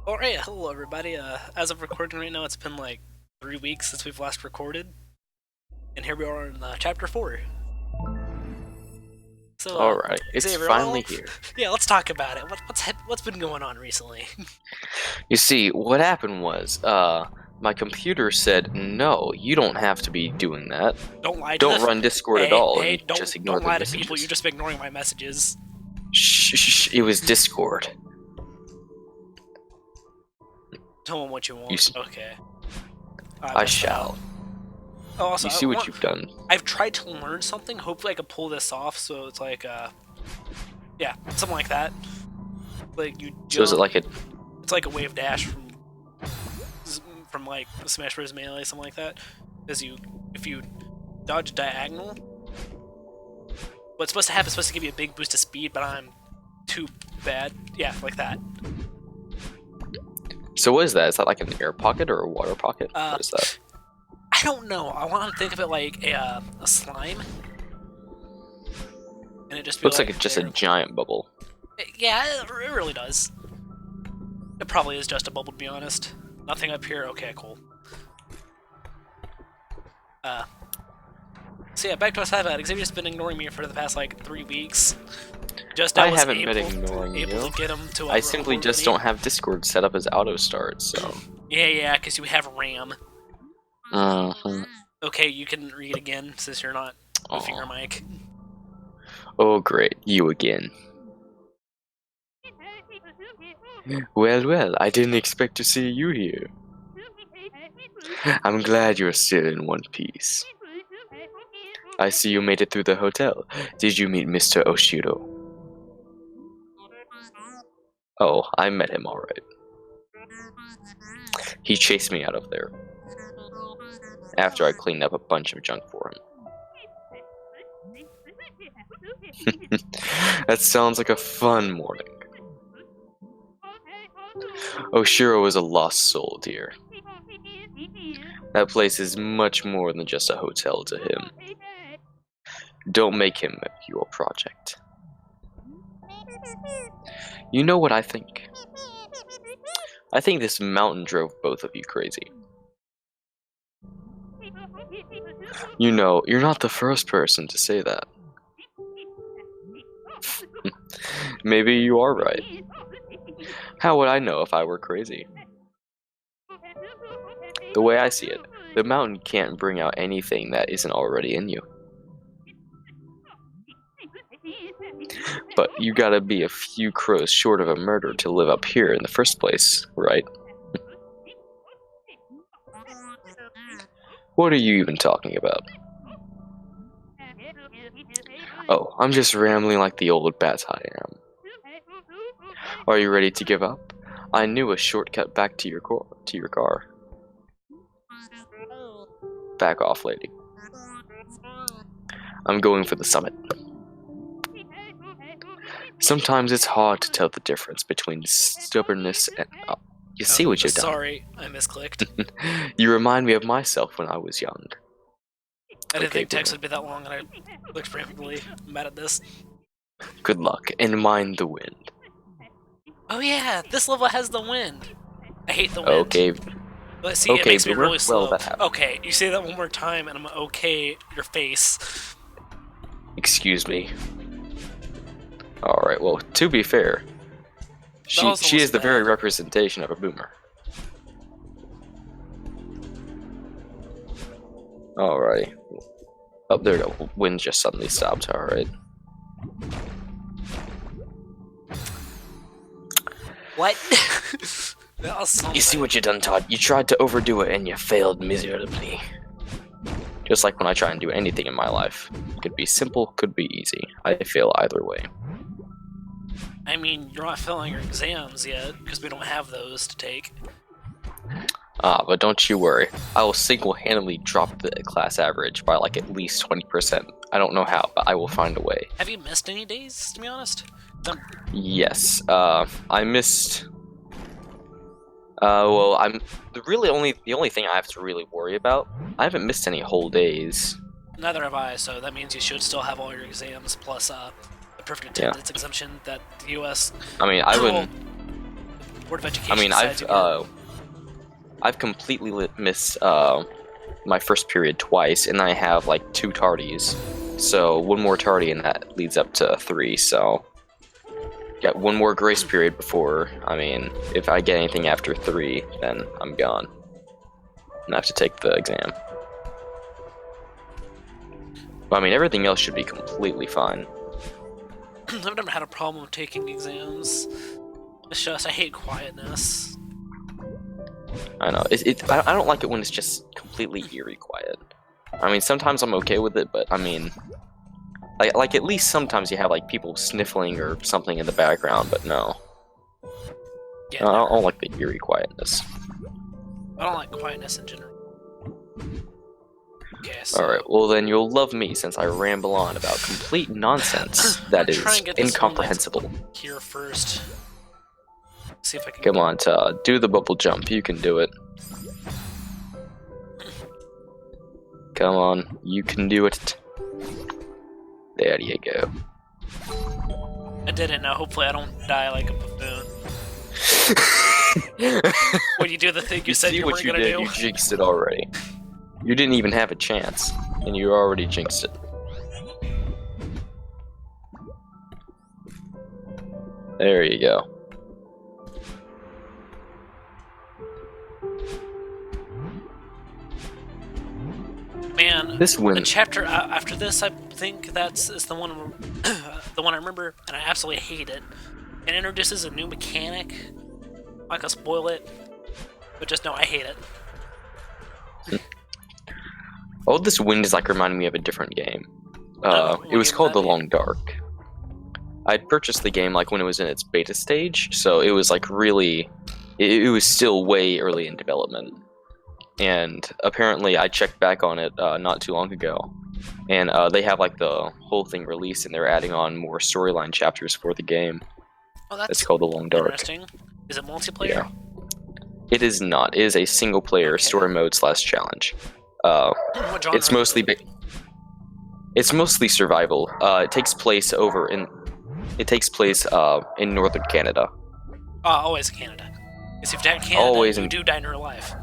Alright, hello everybody. As of recording right now, it's been like 3 weeks since we've last recorded, and here we are in chapter 4. So, Alright, it's Xavier, finally here. yeah, let's talk about it. What's been going on recently? You see, what happened was, my computer said, no, you don't have to be doing that. Don't lie to Don't run Discord at Hey, all, hey, and just ignore don't the lie to people. messages. You're just ignoring my messages. Shh, it was Discord. Tell them what you want. Okay. I shall. Oh, also, You see what you've done. I've tried to learn something. Hopefully, I can pull this off. So it's like, yeah, something like that. Like you. So is it like a? It's like a wave dash from like Smash Bros. Melee, something like that. Because if you dodge diagonal, what's supposed to happen is supposed to give you a big boost of speed, but I'm too bad. Yeah, like that. So what is that? Is that like an air pocket or a water pocket? What is that? I don't know. I want to think of it like a slime, and it just Looks like it's just a giant bubble. Yeah, it really does. It probably is just a bubble, to be honest. Nothing up here. Okay, cool. So yeah, back to us. Xavier's been ignoring me for the past like 3 weeks. I haven't been ignoring you. To get him to I simply just don't have Discord set up as auto start, so. Yeah, because you have RAM. Mm-hmm. Okay, you can read again since you're not moving your mic. Oh great, you again. Well, I didn't expect to see you here. I'm glad you're still in one piece. I see you made it through the hotel. Did you meet Mr. Oshiro? Oh, I met him alright. He chased me out of there. After I cleaned up a bunch of junk for him. That sounds like a fun morning. Oshiro is a lost soul, dear. That place is much more than just a hotel to him. Don't make him your project. You know what I think? I think this mountain drove both of you crazy. You know, you're not the first person to say that. Maybe you are right. How would I know if I were crazy? The way I see it, the mountain can't bring out anything that isn't already in you. But you gotta be a few crows short of a murder to live up here in the first place, right? What are you even talking about? Oh, I'm just rambling like the old bat I am. Are you ready to give up? I knew a shortcut back to your car. Back off, lady. I'm going for the summit. Sometimes it's hard to tell the difference between stubbornness and... Oh, you see what you've done. Sorry, I misclicked. You remind me of myself when I was young. I didn't think text would be that long, and I clicked preemptively. I'm mad at this. Good luck, and mind the wind. Oh yeah, this level has the wind. I hate the wind. Okay. But see, it makes me really slow. Well, okay, you say that one more time, and I'm okay. Your face. Excuse me. Alright, well, to be fair, she is the very representation of a boomer. Alright. Oh, there we go. Wind just suddenly stopped. Alright. What? You see what you done, Todd? You tried to overdo it and you failed miserably. Just like when I try and do anything in my life. Could be simple, could be easy. I fail either way. I mean, you're not failing your exams yet, because we don't have those to take. But don't you worry. I will single-handedly drop the class average by like at least 20%. I don't know how, but I will find a way. Have you missed any days, to be honest? Yes. I missed... well, I'm the only thing I have to really worry about. I haven't missed any whole days. Neither have I, so that means you should still have all your exams, plus, the perfect attendance exemption that the U.S. I mean, I wouldn't... Board of Education. I mean, I've completely missed my first period twice, and I have like 2 tardies. So 1 more tardy, and that leads up to 3. So got 1 more grace period before. I mean, if I get anything after 3, then I'm gone, and I have to take the exam. But I mean, everything else should be completely fine. I've never had a problem with taking exams. It's just I hate quietness. I know. I don't like it when it's just completely eerie quiet. I mean, sometimes I'm okay with it, but I mean, like at least sometimes you have like people sniffling or something in the background, but no. Yeah, No, I don't like the eerie quietness. I don't like quietness in general. Okay, so Alright, well then you'll love me since I ramble on about complete nonsense that is incomprehensible. Here first. See if I can. Come on, Todd. Do the bubble jump. You can do it. Come on. You can do it. There you go. I didn't know. Hopefully I don't die like a buffoon. When you do the thing you said you weren't gonna do. You jinxed it already. You didn't even have a chance, and you already jinxed it. There you go. Man, this win. The chapter after this, I think is the one, the one I remember, and I absolutely hate it. It introduces a new mechanic. I'm not gonna spoil it, but just know I hate it. Oh, this wind is like reminding me of a different game. It was called The Long Dark. I'd purchased the game like when it was in its beta stage, so it was like really, it was still way early in development. And apparently I checked back on it not too long ago, and they have like the whole thing released, and they're adding on more storyline chapters for the game. Oh, that's it's called The Long Dark. Interesting. Is it multiplayer? Yeah. It is not. It is a single player story mode / challenge. What genre? It's mostly survival. It takes place in northern Canada. Always Canada. Because if you die in Canada, you do die in real life.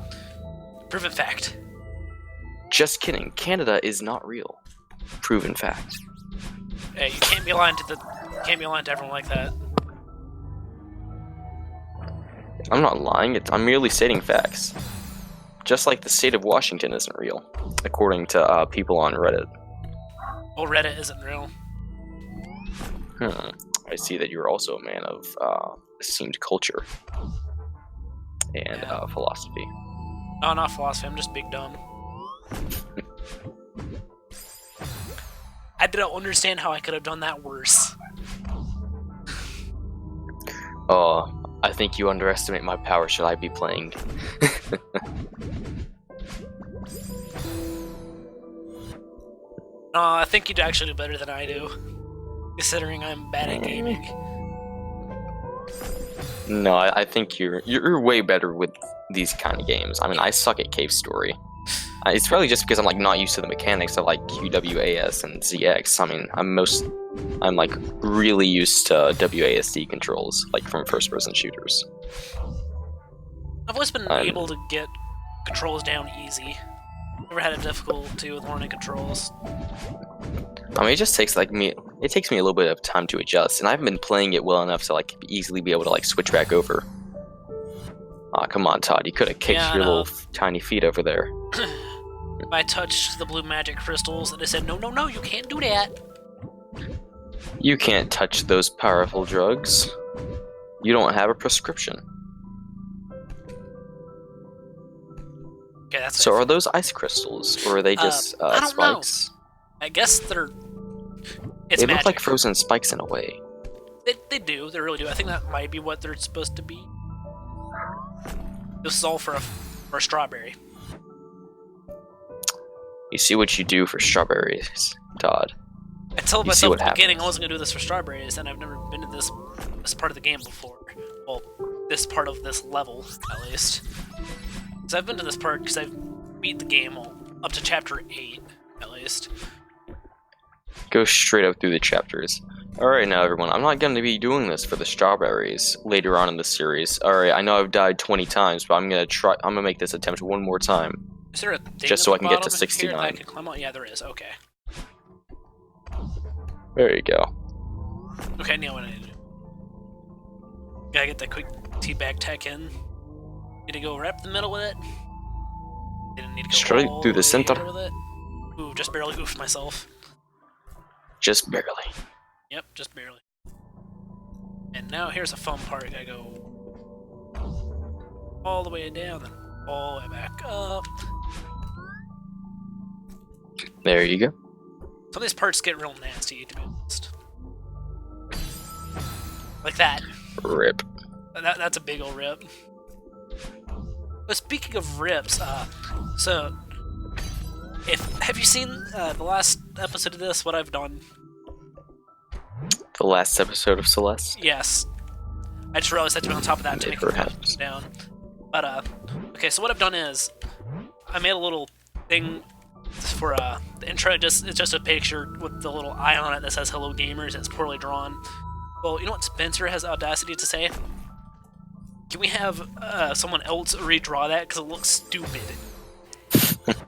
Proven fact. Just kidding. Canada is not real. Proven fact. Hey, you can't be lying to everyone like that. I'm not lying. I'm merely stating facts. Just like the state of Washington isn't real, according to people on Reddit. Oh, Reddit isn't real. I see that you're also a man of esteemed culture and philosophy. No, not philosophy. I'm just big dumb. I don't understand how I could have done that worse. Oh, I think you underestimate my power. Should I be playing? I think you'd actually do better than I do, considering I'm bad at gaming. No, I think you're way better with these kind of games. I mean, I suck at Cave Story. It's probably just because I'm like not used to the mechanics of like QWAS and ZX. I mean, I'm like really used to WASD controls, like from first-person shooters. I've always been able to get controls down easy. Never had a difficulty with learning controls. I mean, it just takes me a little bit of time to adjust, and I haven't been playing it well enough to like easily be able to like switch back over. Aw, come on, Todd, you could have kicked your little tiny feet over there. I touched the blue magic crystals, and they said, no, you can't do that. You can't touch those powerful drugs. You don't have a prescription. Okay, that's so are those ice crystals, or are they just I don't spikes? know. I guess they're... They look like frozen spikes in a way. They do, they really do. I think that might be what they're supposed to be. This is all for a strawberry. You see what you do for strawberries, Todd. I told myself at the beginning I wasn't going to do this for strawberries, and I've never been to this part of the game before. Well, this part of this level, at least. Because I've been to this part because I've beat the game up to chapter 8, at least. Go straight up through the chapters. Alright now everyone, I'm not going to be doing this for the strawberries later on in the series. Alright, I know I've died 20 times, but I'm gonna make this attempt one more time. Is there a thing Just so at I can the get to bottom here 69. that I can climb on? Yeah, there is. Okay. There you go. Okay, now what I need to do. Gotta get that quick teabag tech in. Need to go right up the middle with it. Didn't need to go Straight all through the way center. here with it. Ooh, just barely oofed myself. Just barely. Yep, just barely. And now here's a fun part. Gotta go all the way down, then all the way back up. There you go. Some of these parts get real nasty, to be honest. Like that. Rip. That's a big ol' rip. But speaking of rips, so have you seen the last episode of this? What I've done? The last episode of Celeste? Yes. I just realized I had to be on top of that to make it Perhaps. down. But okay. So what I've done is I made a little thing for the intro. It's just a picture with the little eye on it that says "Hello Gamers" and it's poorly drawn. Well, you know what Spencer has the audacity to say? Can we have someone else redraw that because it looks stupid?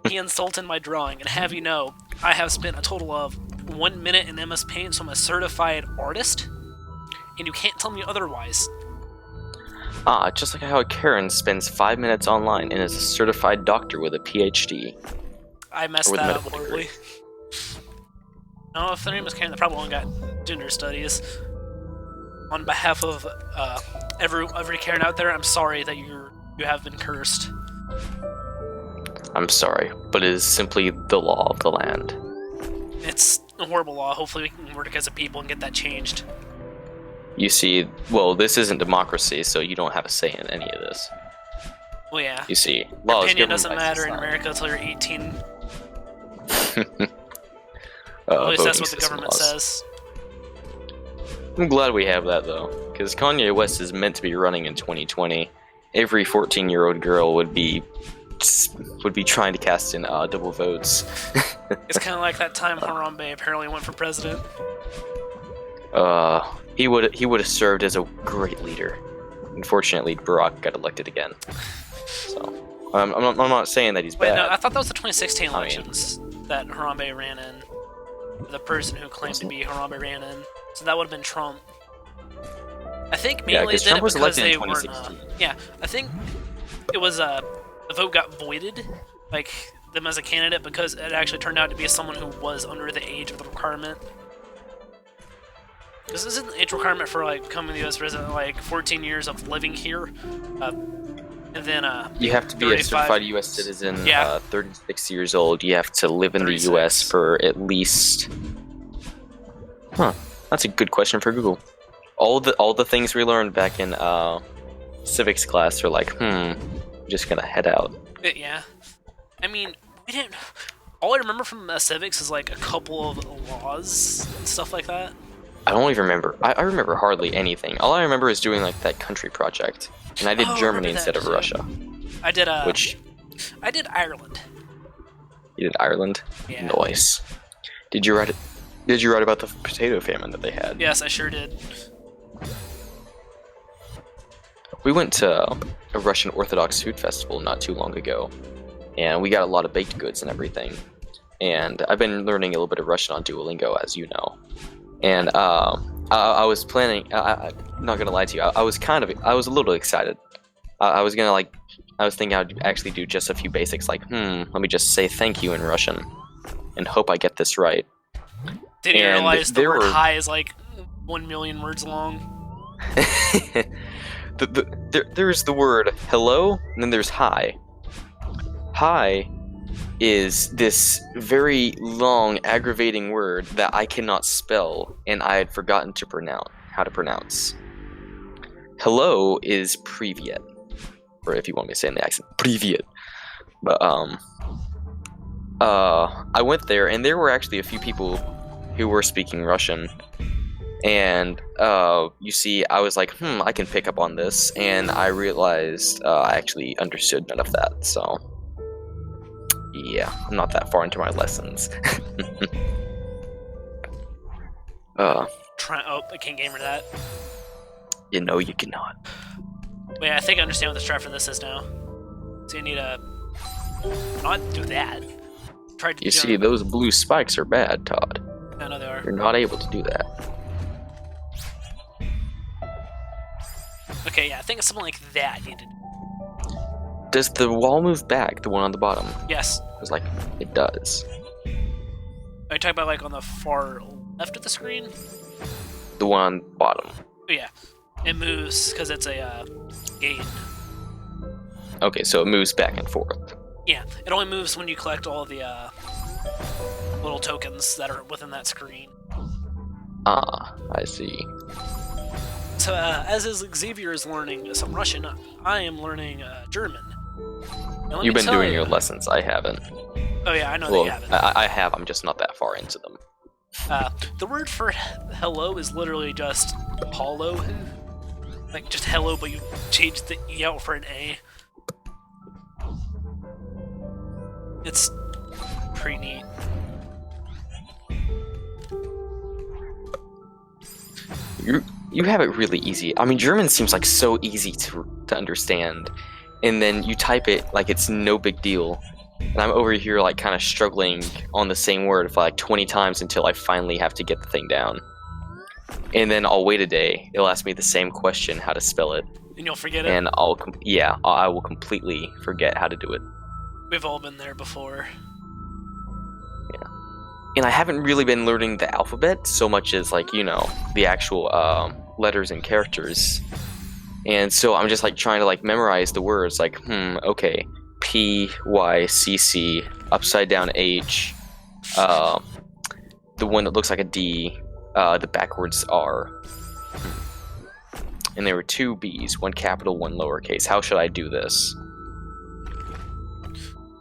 He insulted my drawing, and have you know, I have spent a total of 1 minute in MS Paint, so I'm a certified artist, and you can't tell me otherwise. Ah, just like how Karen spends 5 minutes online and is a certified doctor with a PhD. I messed With that up medical horribly. No, if their name is Karen, they probably only got gender studies. On behalf of every Karen out there, I'm sorry that you have been cursed. I'm sorry, but it is simply the law of the land. It's a horrible law. Hopefully we can work as a people and get that changed. You see, well, this isn't democracy, so you don't have a say in any of this. Well, yeah. You see, Your law is opinion governed doesn't by matter in society. America until you're 18. At least that's what the government says. I'm glad we have that though, because Kanye West is meant to be running in 2020. Every 14-year-old girl would be trying to cast in double votes. It's kind of like that time Harambe apparently went for president. He would have served as a great leader. Unfortunately, Barack got elected again. So I'm not saying that he's Wait, bad. no, I thought that was the 2016 I mean- elections that Harambe ran in. The person who claimed to be Harambe ran in. So that would have been Trump. I think mainly 'cause they did Trump it was because elected in they weren't. 2016. Yeah, I think it was the vote got voided, like them as a candidate, because it actually turned out to be someone who was under the age of the requirement. This isn't the age requirement for like becoming the U.S. president, like 14 years of living here, and then You have to be a 35 certified U.S. citizen, Yeah. 36 years old. You have to live in the 36. U.S. for at least... Huh. That's a good question for Google. All the things we learned back in civics class are like, I'm just gonna head out. yeah. I mean, we didn't. All I remember from civics is like a couple of laws and stuff like that. I don't even remember. I remember hardly anything. All I remember is doing like that country project, and I did Oh, I Germany remember instead that of too. Russia. I did Which I did Ireland. you did Ireland. Yeah. Nice. Did you write it? Did you write about the potato famine that they had? Yes, I sure did. We went to a Russian Orthodox food festival not too long ago, and we got a lot of baked goods and everything. And I've been learning a little bit of Russian on Duolingo, as you know. And I was planning. I'm not gonna lie to you. I was a little excited. I was thinking I'd actually do just a few basics, like let me just say thank you in Russian, and hope I get this right. Didn't you And realize the there word were- "hi" is like 1 million words long? There's the word hello, and then there's hi. Hi is this very long, aggravating word that I cannot spell, and I had forgotten to how to pronounce. Hello is privyet, or if you want me to say it in the accent, privyet. But I went there, and there were actually a few people who were speaking Russian. And you see, I was like, I can pick up on this, and I realized I actually understood none of that, so yeah, I'm not that far into my lessons. Oh, I can't gamer that. You know you cannot. Wait, I think I understand what the strat for this is now. So you need to not do that. Try to You see, those blue spikes are bad, Todd. I know they are. You're not able to do that. Okay, yeah, I think it's something like that needed. Does the wall move back, the one on the bottom? Yes. It's like, it does. Are you talking about like on the far left of the screen? The one on the bottom. Oh yeah. It moves because it's a gate. Okay, so it moves back and forth. Yeah, it only moves when you collect all the little tokens that are within that screen. Ah, I see. So, as Xavier is learning some Russian, I am learning German. You've been doing your lessons, I haven't. Oh yeah, I know Well, that you haven't. I have, I'm just not that far into them. The word for hello is literally just hollow. Like, just hello, but you change the E out for an A. It's pretty neat. You have it really easy. I mean, German seems like so easy to understand, and then you type it like it's no big deal. And I'm over here like kind of struggling on the same word for like 20 times until I finally have to get the thing down. And then I'll wait a day. It'll ask me the same question, how to spell it. And you'll forget it? And I will completely forget how to do it. We've all been there before. Yeah. And I haven't really been learning the alphabet so much as like, you know, the actual letters and characters. And so I'm just like trying to like memorize the words like, okay. P, Y, C, C, upside down H, the one that looks like a D, the backwards R. And there were 2 B's, 1 capital, 1 lowercase. How should I do this?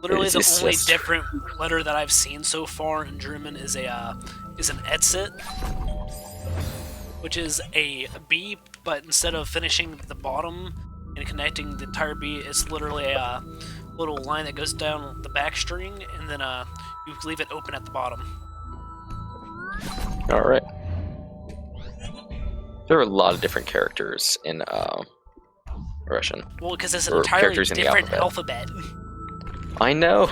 Literally, the only different letter that I've seen so far in German is an Exit, which is a B, but instead of finishing the bottom and connecting the entire B, it's literally a little line that goes down the back string, and then you leave it open at the bottom. Alright. There are a lot of different characters in Russian. Well, because it's an entirely different alphabet. I know!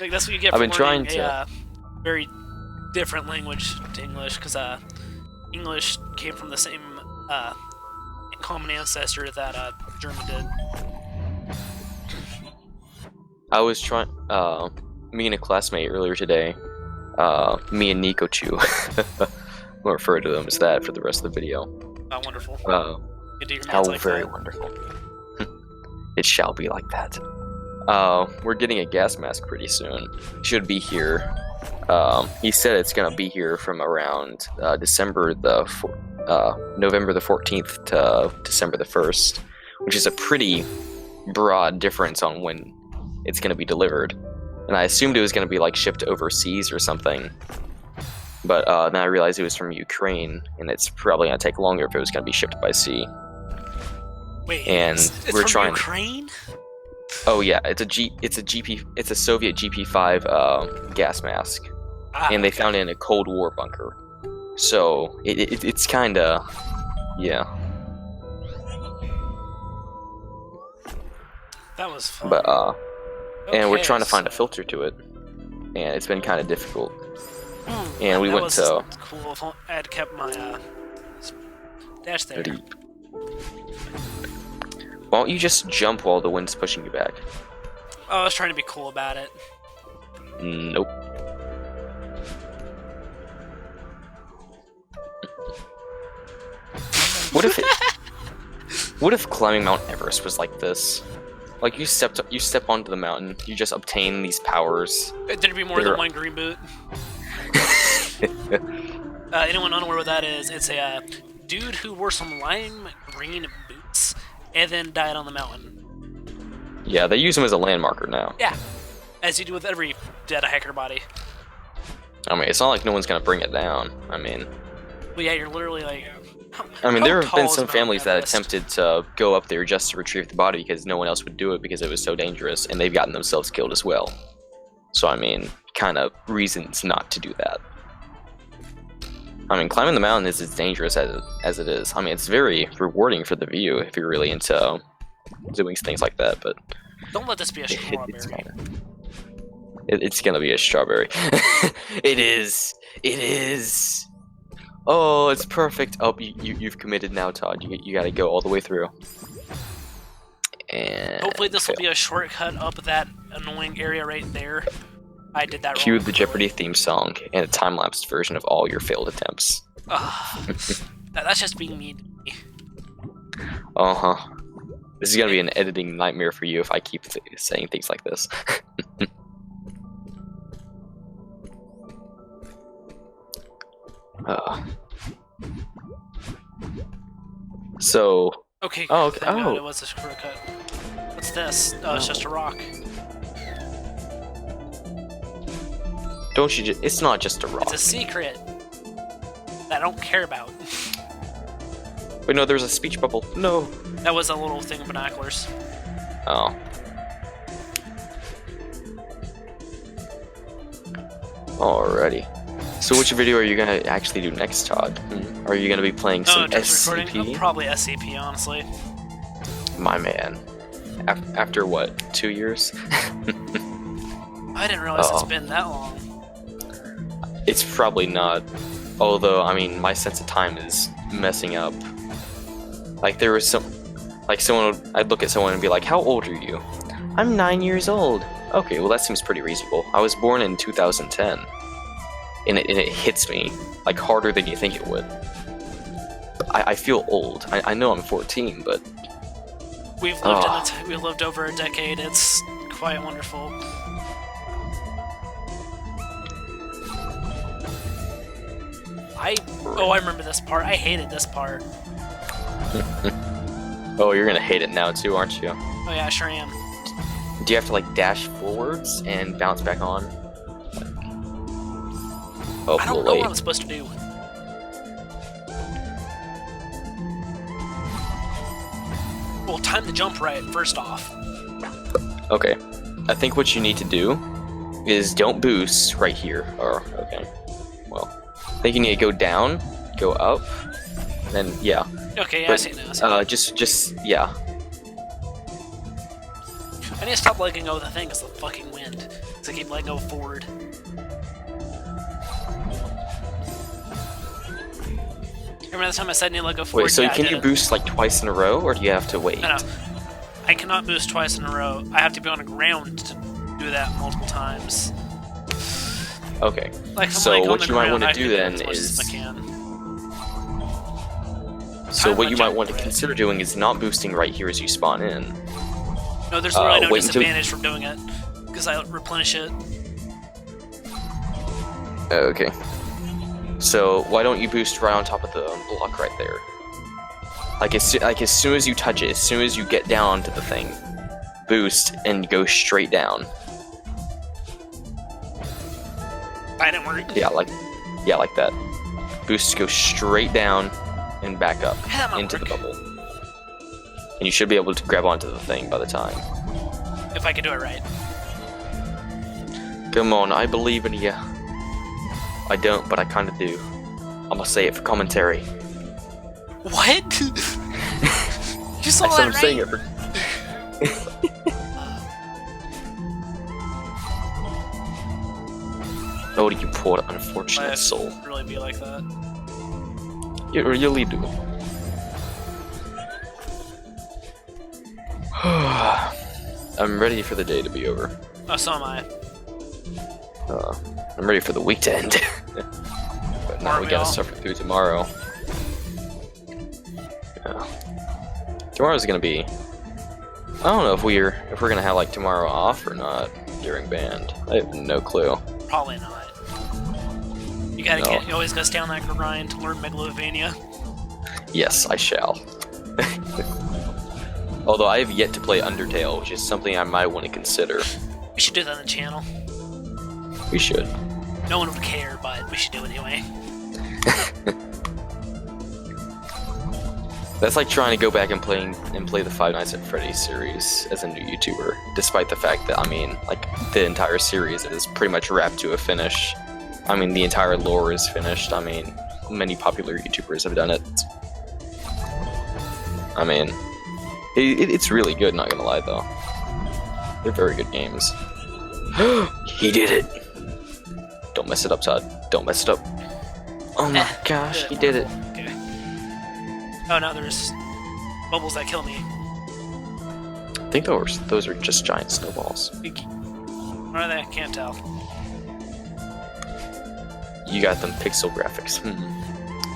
Like, that's what you get for learning a very different language to English, because English came from the same common ancestor that German did. I was trying, me and a classmate earlier today, me and Nico Chu, we'll refer to them as that for the rest of the video. Oh, wonderful. How like very that. Wonderful. It shall be like that. We're getting a gas mask pretty soon. Should be here. He said it's gonna be here from around November the 14th to December the 1st, which is a pretty broad difference on when it's going to be delivered. And I assumed it was going to be like shipped overseas or something, but then I realized it was from Ukraine, and it's probably going to take longer if it was going to be shipped by sea. Wait, and it's we're from trying. Ukraine? Oh yeah, it's a Soviet GP5 gas mask, and they found it in a Cold War bunker. So it's kind of, yeah. That was fun. But and we're Okay, trying to find a filter to it, and it's been kind of difficult. Hmm, And we that went was to. cool if I had kept my dash there. Why don't you just jump while the wind's pushing you back? Oh, I was trying to be cool about it. Nope. What if it? What if climbing Mount Everest was like this? Like you step onto the mountain, you just obtain these powers. There'd be more than one green boot. Anyone unaware what that is? It's a dude who wore some lime green boots and then died on the mountain. Yeah, they use him as a landmarker now. Yeah, as you do with every dead hiker body. I mean, it's not like no one's gonna bring it down. I mean. Well, yeah, you're literally like. I mean, there have been some families that attempted to go up there just to retrieve the body because no one else would do it because it was so dangerous, and they've gotten themselves killed as well. So, I mean, kind of reasons not to do that. I mean, climbing the mountain is as dangerous as it is. I mean, it's very rewarding for the view if you're really into doing things like that, but... Don't let this be a strawberry. It's gonna be a strawberry. It is! It is! Oh, it's perfect. Oh, you've committed now, Todd. You gotta go all the way through. And hopefully this will be a shortcut up that annoying area right there. I did that wrong. Cue the Jeopardy theme song and a time-lapsed version of all your failed attempts. That's just being mean to me. Uh-huh. This is gonna be an editing nightmare for you if I keep saying things like this. So... Okay, oh, okay. thank God it was a shortcut. What's this? Oh, it's just a rock. Don't you just... It's not just a rock. It's a secret that I don't care about. Wait, no, there's a speech bubble. No. That was a little thing of binoculars. Oh. Alrighty. So which video are you gonna actually do next, Todd? Are you gonna be playing some SCP? Probably SCP, honestly. My man. After what, 2 years? I didn't realize it's been that long. It's probably not. Although, I mean, my sense of time is messing up. Like, there was some... Like, I'd look at someone and be like, how old are you? I'm 9 years old. Okay, well that seems pretty reasonable. I was born in 2010. And it hits me, like, harder than you think it would. I feel old. I know I'm 14, but... We've lived over a decade. It's quite wonderful. I remember this part. I hated this part. Oh, you're gonna hate it now too, aren't you? Oh yeah, I sure am. Do you have to, like, dash forwards and bounce back on? Oh, I don't know what I'm supposed to do. Well, time to jump right, first off. Okay. I think what you need to do is don't boost right here. Or, okay. Well, I think you need to go down, go up, then, yeah. Okay, yeah, but, I see now. Just, yeah. I need to stop letting go of the thing because of the fucking wind. Because I keep letting go forward. Remember the time I said I need to let go forward? Wait, so yeah, can you boost like twice in a row, or do you have to wait? No. I cannot boost twice in a row. I have to be on the ground to do that multiple times. Okay. Like, so what you might want to do then is... So what you might want to consider doing is not boosting right here as you spawn in. No, there's really no disadvantage from doing it, because I replenish it. Okay. So why don't you boost right on top of the block right there? Like as soon as you touch it, as soon as you get down to the thing, boost and go straight down. That didn't work. Yeah, like that. Boost go straight down and back up into the bubble. And you should be able to grab onto the thing by the time. If I can do it right. Come on, I believe in you. I don't, but I kind of do. I'm gonna say it for commentary. What? You saw that, I'm saying it for... Oh, you poor unfortunate soul. Really be like that. You really do. I'm ready for the day to be over. Oh, so am I. I'm ready for the week to end. But now we gotta suffer through tomorrow. Yeah. Tomorrow's gonna be... I don't know if we're gonna have like tomorrow off or not during band. I have no clue. Probably not. You gotta you always gotta stay on that grind to learn Megalovania. Yes, I shall. Although I have yet to play Undertale, which is something I might want to consider. We should do that on the channel. We should. No one would care, but we should do it anyway. That's like trying to go back and play the Five Nights at Freddy's series as a new YouTuber, despite the fact that, I mean, like, the entire series is pretty much wrapped to a finish. I mean, the entire lore is finished. I mean, many popular YouTubers have done it. I mean, it's really good, not gonna lie though. They're very good games. He did it! Don't mess it up, Todd. Don't mess it up. Oh my gosh, he did it. Okay. Oh no, there's bubbles that kill me. I think those are just giant snowballs. What are they? I can't tell. You got them pixel graphics.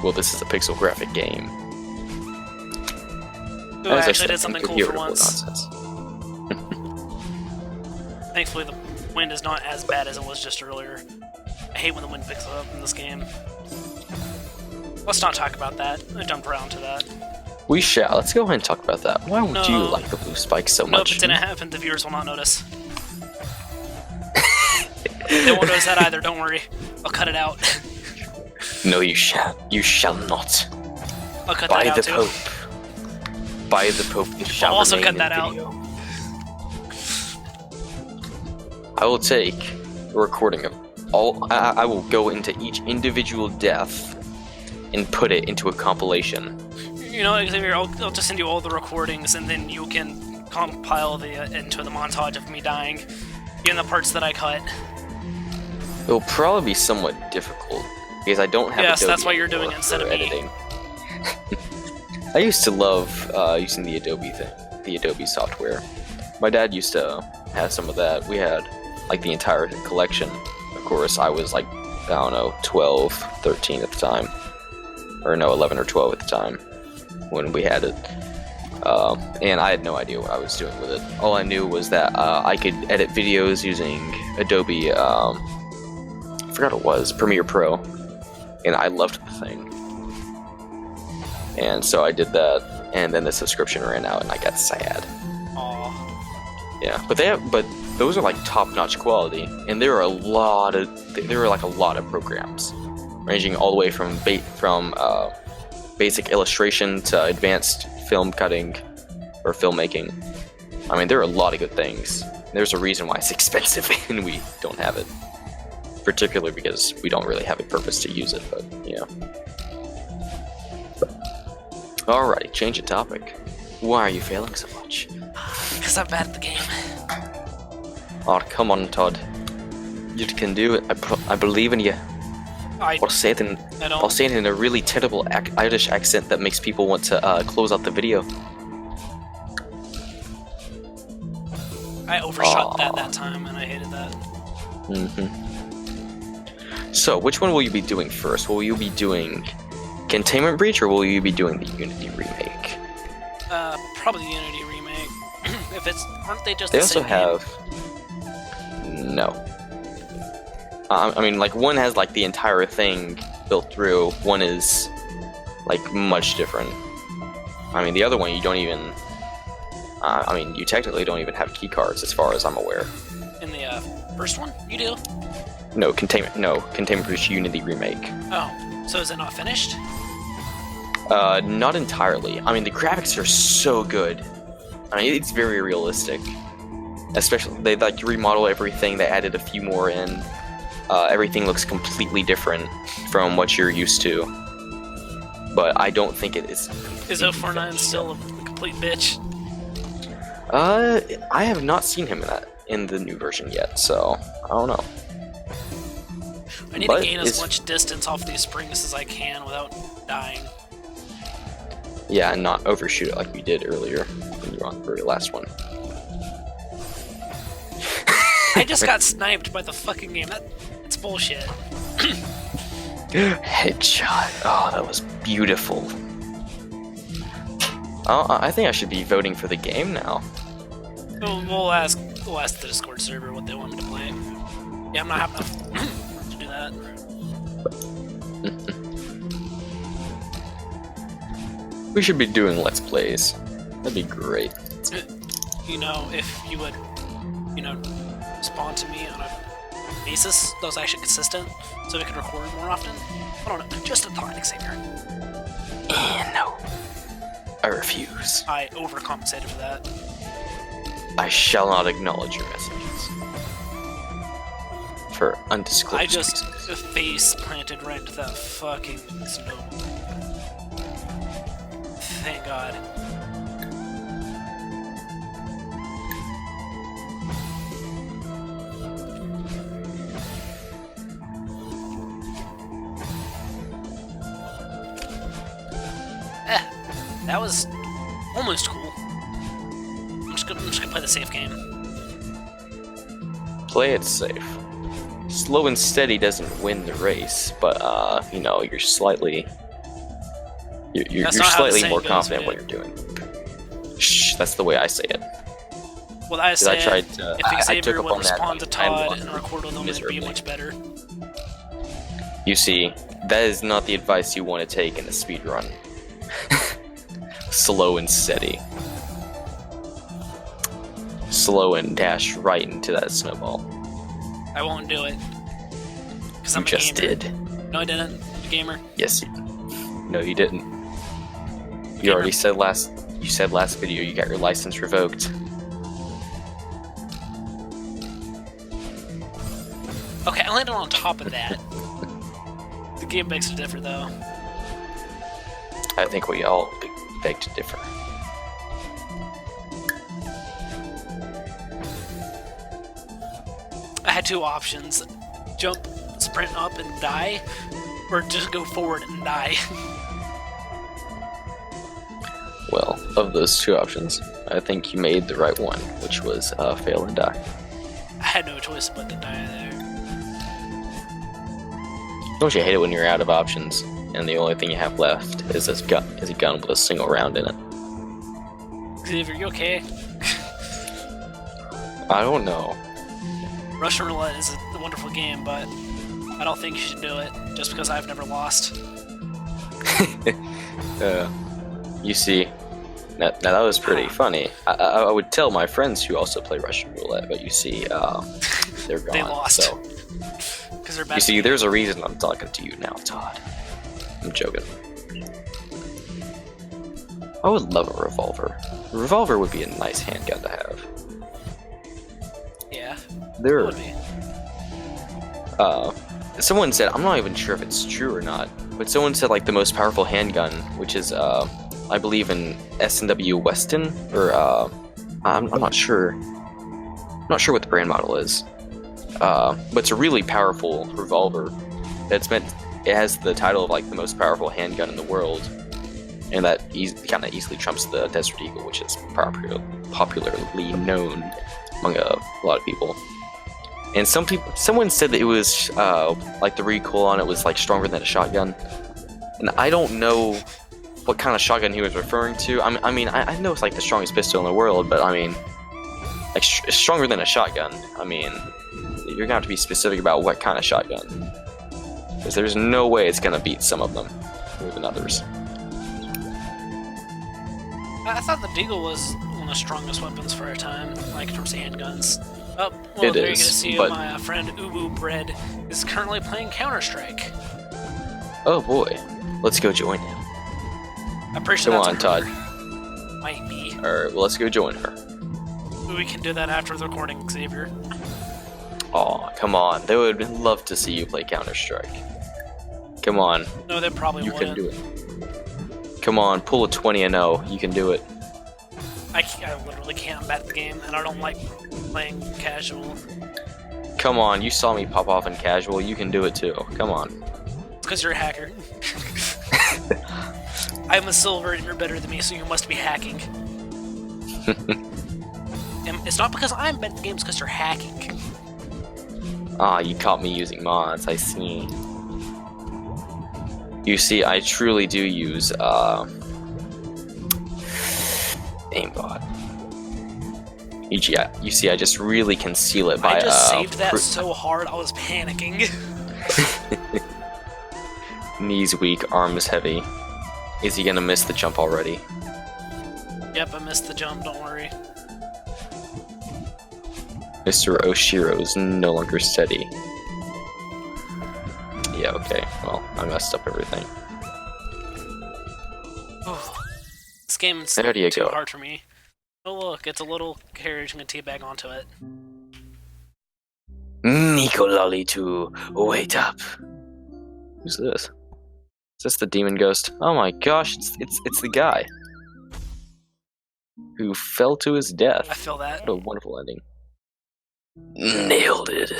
Well, this is a pixel graphic game. Ooh, I actually did something cool for once. Nonsense. Thankfully, the wind is not as bad as it was just earlier. I hate when the wind picks up in this game. Let's not talk about that. I jumped around to that. We shall. Let's go ahead and talk about that. Why would you like the blue spikes so much? No, if it didn't happen, the viewers will not notice. They won't notice that either, don't worry. I'll cut it out. No, you shall. You shall not. I'll cut that out too. By the Pope. By the Pope, you shall I'll also remain cut that in out. video. I will take a recording of all. I will go into each individual death and put it into a compilation. You know, Xavier, I'll just send you all the recordings, and then you can compile into the montage of me dying, even the parts that I cut. It'll probably be somewhat difficult because I don't have. Yes, Adobe that's why you're doing it instead of me. editing. I used to love using the Adobe thing, the Adobe software. My dad used to have some of that. We had like the entire collection. Of course, I was like, I don't know, 12, 13 at the time. Or no, 11 or 12 at the time when we had it. And I had no idea what I was doing with it. All I knew was that I could edit videos using Adobe, I forgot what it was, Premiere Pro. And I loved the thing. And so I did that, and then the subscription ran out and I got sad. Aww. Yeah, but those are like top-notch quality, and there are like a lot of programs, ranging all the way from basic illustration to advanced film cutting or filmmaking. I mean, there are a lot of good things. There's a reason why it's expensive and we don't have it, particularly because we don't really have a purpose to use it. But yeah. Alrighty, change the topic. Why are you failing so much? Because I'm bad at the game. Oh, come on, Todd. You can do it. I believe in you. I'll say it in a really terrible Irish accent that makes people want to close out the video. I overshot that time, and I hated that. So, which one will you be doing first? Will you be doing Containment Breach, or will you be doing the Unity remake? Probably the Unity remake. Aren't they just they the same also have... No. I mean, like, one has, like, the entire thing built through. One is, like, much different. I mean, the other one, you don't even... I mean, you technically don't even have keycards, as far as I'm aware. In the first one, you do? No, Containment Breach Unity remake. Oh, so is it not finished? Not entirely. I mean, the graphics are so good. I mean, it's very realistic. Especially, they like remodel everything. They added a few more in. Everything looks completely different from what you're used to. But I don't think it is. Is 049 still a complete bitch? I have not seen him in the new version yet, so I don't know. I need to gain as much distance off these springs as I can without dying. Yeah, and not overshoot it like we did earlier when you were on the very last one. I just got sniped by the fucking game. It's bullshit. Headshot. Oh, that was beautiful. I think I should be voting for the game now. We'll ask the Discord server what they want me to play. Yeah, I'm not having enough to do that. We should be doing Let's Plays. That'd be great. You know, if you would, respond to me on a basis that was actually consistent, so we could record more often. I don't know, just a thought, Xavier. No. I refuse. I overcompensated for that. I shall not acknowledge your messages. for undisclosed I just reasons. face planted right into that fucking snowball. Thank God. That was almost cool. I'm just gonna play the safe game. Play it safe. Slow and steady doesn't win the race, but you know, you're slightly slightly more confident what you're doing. Shh, that's the way I say it. Well, I said if I took Xavier up would on that respond to and Todd lost and record with him, it'd be much better. You see, that is not the advice you want to take in a speedrun. Slow and steady. Slow and dash right into that snowball. I won't do it. Because You I'm a just gamer. did. No, I didn't. Gamer. Yes, you. No, you didn't. You already said last. You said last video you got your license revoked. Okay, I landed on top of that. The game makes it different, though. I think we all beg to differ. I had two options: jump, sprint up, and die, or just go forward and die. Well, of those two options, I think you made the right one, which was fail and die. I had no choice but to die there. Don't you hate it when you're out of options and the only thing you have left is a gun with a single round in it? Xavier, you okay? I don't know. Russian Roulette is a wonderful game, but I don't think you should do it just because I've never lost. You see, now that was pretty funny. I would tell my friends who also play Russian Roulette, but you see, they're gone. They lost. So. Because they're bad. You see, there's a reason I'm talking to you now, Todd. I'm joking. I would love a revolver. A revolver would be a nice handgun to have. Yeah. There. It would be. Someone said, I'm not even sure if it's true or not, but someone said like the most powerful handgun, which is I believe in S&W Weston, or I'm not sure. I'm not sure what the brand model is. But it's a really powerful revolver. It has the title of like the most powerful handgun in the world, and that kind of easily trumps the Desert Eagle, which is popularly known among a lot of people. And someone said that it was like the recoil on it was like stronger than a shotgun, and I don't know what kind of shotgun he was referring to. I mean, I know it's like the strongest pistol in the world, but I mean, like stronger than a shotgun. I mean, you're gonna have to be specific about what kind of shotgun, because there's no way it's gonna beat some of them more than others. I thought the Deagle was one of the strongest weapons for our time, like in terms of handguns. Oh, well, It there is, you get to see but- my friend Ubu Bread is currently playing Counter-Strike. Oh boy, let's go join him. I'm pretty sure Come that's on, a Todd. her. Might be. Alright, well, let's go join her. We can do that after the recording, Xavier. Aw, come on. They would love to see you play Counter-Strike. Come on, No, they probably you wouldn't. can do it. Come on, pull a 20-0. You can do it. I literally can't. I'm bad at the game, and I don't like playing casual. Come on, you saw me pop off in casual. You can do it too. Come on. It's because you're a hacker. I'm a silver and you're better than me, so you must be hacking. And it's not because I'm bad at the game, it's because you're hacking. Ah, you caught me using mods. I see. You see, I truly do use aimbot. You see, I just really conceal it by I just saved that so hard, I was panicking. Knees weak, arms heavy. Is he gonna miss the jump already? Yep, I missed the jump, don't worry. Mr. Oshiro's no longer steady. Yeah, okay. Well, I messed up everything. This game's There you too go. hard for me. Oh look, it's a little carriage, I'm gonna teabag onto it. Mmm. Nicolali to wait up. Who's this? Is this the demon ghost? Oh my gosh, it's the guy who fell to his death. I feel that. What a wonderful ending. Nailed it.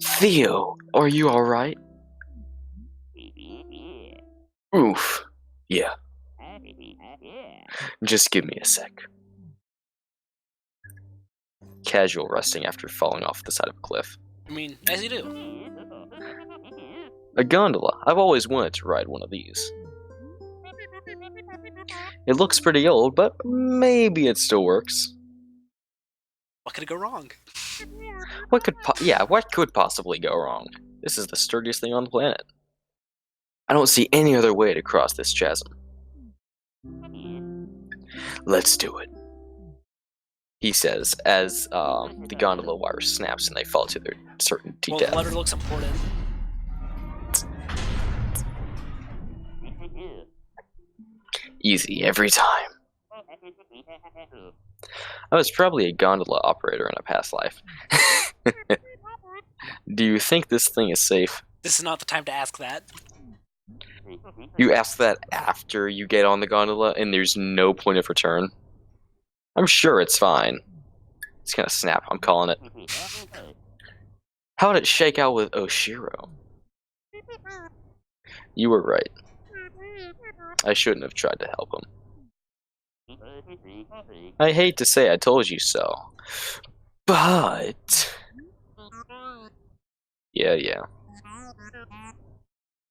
Theo, are you alright? Oof. Yeah. Just give me a sec. Casual resting after falling off the side of a cliff. I mean, as you do. A gondola. I've always wanted to ride one of these. It looks pretty old, but maybe it still works. What could go wrong? What could possibly go wrong? This is the sturdiest thing on the planet. I don't see any other way to cross this chasm. Let's do it, he says as the gondola wire snaps and they fall to their certainty death. The letter looks important. Easy every time. I was probably a gondola operator in a past life. Do you think this thing is safe? This is not the time to ask that. You ask that after you get on the gondola and there's no point of return? I'm sure it's fine. It's gonna snap, I'm calling it. How did it shake out with Oshiro? You were right. I shouldn't have tried to help him. I hate to say I told you so, but... Yeah.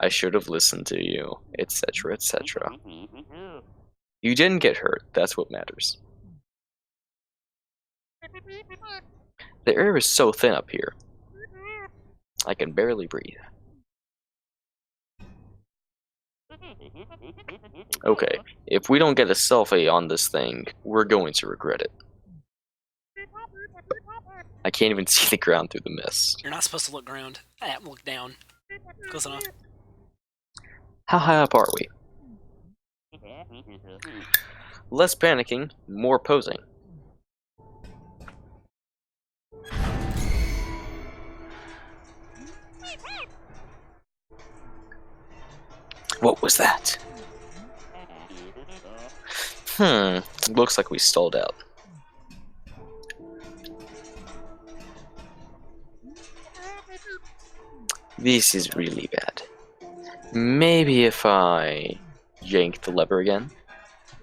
I should have listened to you, etc., etc. You didn't get hurt, that's what matters. The air is so thin up here. I can barely breathe. Okay, if we don't get a selfie on this thing, we're going to regret it. I can't even see the ground through the mist. You're not supposed to look ground. Look down. Close enough. How high up are we? Less panicking, more posing. What was that? Looks like we stalled out. This is really bad. Maybe if I yank the lever again?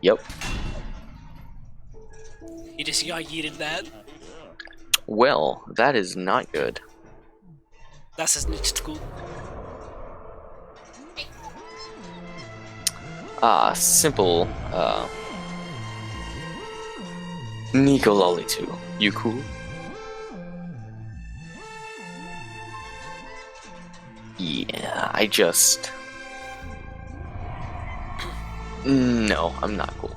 Yep. You just yeeted that? Well, that is not good. Das ist nicht gut. Simple, Nicololitu. You cool? Yeah, I just... No, I'm not cool.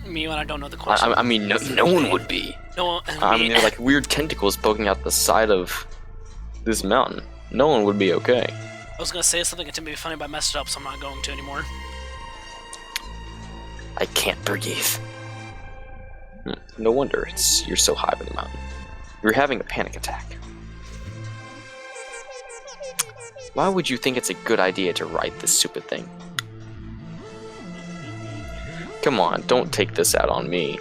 Me when I don't know the question. I mean, no one would be. No, I mean, they're like weird tentacles poking out the side of this mountain. No one would be okay. I was gonna say something to be funny, but I messed it up, so I'm not going to anymore. I can't breathe. No wonder you're so high up in the mountain. You're having a panic attack. Why would you think it's a good idea to ride this stupid thing? Come on, don't take this out on me.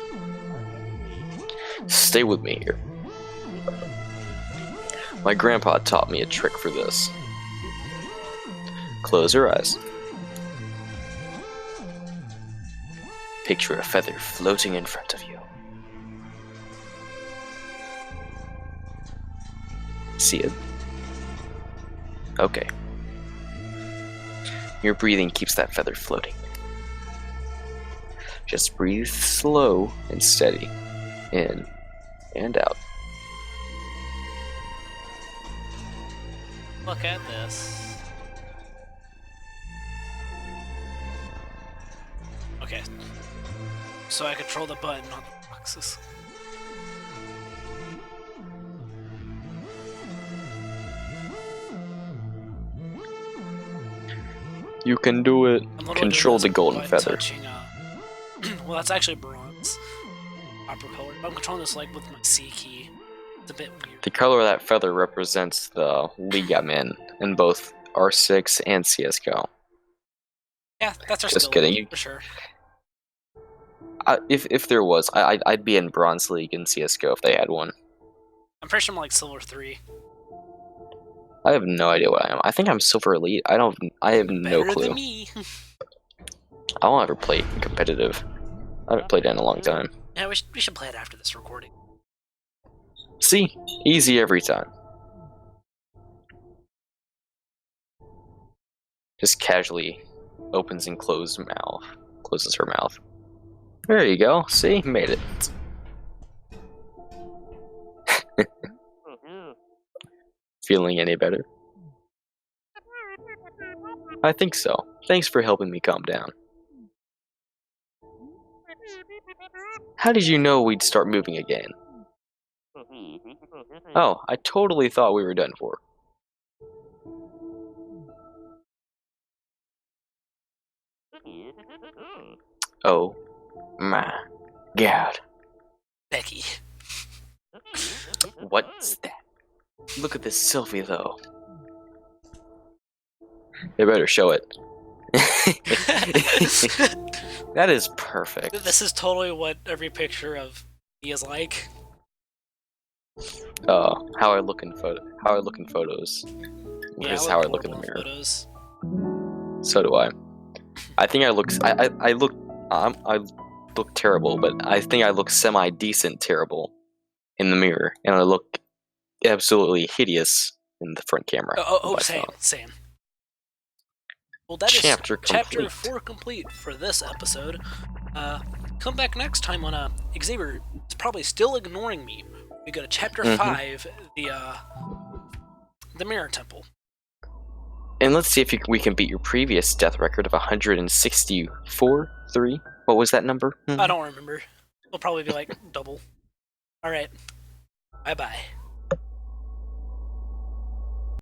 Stay with me here. My grandpa taught me a trick for this. Close your eyes. Picture a feather floating in front of you. See it? Okay. Your breathing keeps that feather floating. Just breathe slow and steady. In and out. Look at this. Okay. So I control the button on the boxes. You can do it. Control the golden feather. Touching, well, that's actually bronze. Copper color. I'm controlling this like with my C key. It's a bit weird. The color of that feather represents the league I'm in both R6 and CSGO. Yeah, that's our Just skill kidding. level, for sure. If there was, I'd be in Bronze League in CSGO if they had one. I'm pretty sure I'm like Silver 3. I have no idea what I am. I think I'm Silver Elite. I have no Better clue. than me. I won't ever play competitive. I haven't played it in a long time. Yeah, we should play it after this recording. See? Easy every time. Just casually opens and closes her mouth. There you go. See? Made it. Feeling any better? I think so. Thanks for helping me calm down. How did you know we'd start moving again? Oh, I totally thought we were done for. Oh my god. Becky. What's that? Look at this selfie though. They better show it. That is perfect. This is totally what every picture of me is like. How I look in photos. Yeah, This is how I look in the horrible mirror. Photos. So do I. I think I look. I look terrible, but I think I look semi-decent terrible in the mirror, and I look absolutely hideous in the front camera. Same. Well, that is Chapter chapter 4 complete for this episode. Come back next time when Xavier is probably still ignoring me. We go to chapter 5, the Mirror Temple. And let's see if we can beat your previous death record of 164.3. What was that number? I don't remember. It'll probably be like double. Alright. Bye-bye.